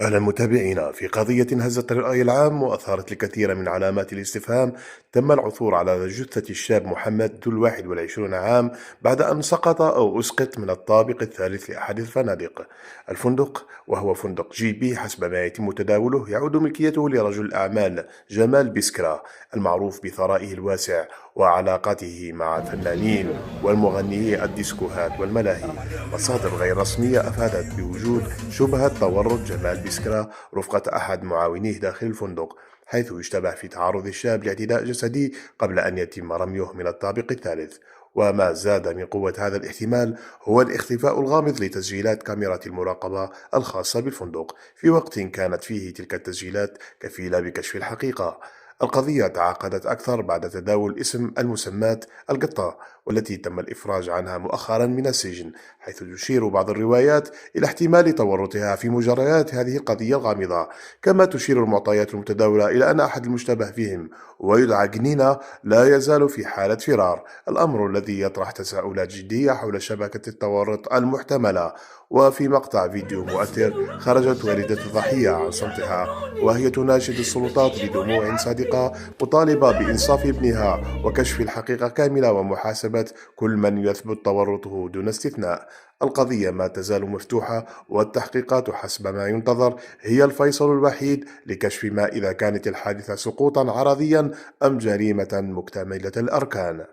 أهلا متابعينا في قضية هزت الرأي العام وأثارت الكثير من علامات الاستفهام. تم العثور على جثة الشاب محمد ذو 21 عام بعد أن سقط أو أسقط من الطابق الثالث لأحد الفنادق. الفندق وهو فندق جي بي حسب ما يتم تداوله يعود ملكيته لرجل الأعمال جمال بسكرة، المعروف بثرائه الواسع وعلاقاته مع الفنانين والمغنيي الديسكوهات والملاهي. مصادر غير رسمية أفادت بوجود شبهة تورط جمال بسكرة رفقة أحد معاونيه داخل الفندق، حيث يشتبه في تعرض الشاب لاعتداء جسدي قبل أن يتم رميه من الطابق الثالث. وما زاد من قوة هذا الاحتمال هو الاختفاء الغامض لتسجيلات كاميرات المراقبة الخاصة بالفندق في وقت كانت فيه تلك التسجيلات كفيلة بكشف الحقيقة. القضية تعقدت أكثر بعد تداول اسم المسماة القطة، والتي تم الإفراج عنها مؤخرا من السجن، حيث تشير بعض الروايات إلى احتمال تورطها في مجريات هذه القضية الغامضة. كما تشير المعطيات المتداولة إلى أن أحد المشتبه فيهم ويدعى جنينة لا يزال في حالة فرار، الأمر الذي يطرح تساؤلات جدية حول شبكة التورط المحتملة. وفي مقطع فيديو مؤثر خرجت والدة الضحية عن صمتها وهي تناشد السلطات بدموع صادقة، مطالبة بإنصاف ابنها وكشف الحقيقة كاملة ومحاسبة كل من يثبت تورطه دون استثناء. القضية ما تزال مفتوحة، والتحقيقات حسب ما ينتظر هي الفيصل الوحيد لكشف ما إذا كانت الحادثة سقوطا عرضيا أم جريمة مكتملة الأركان.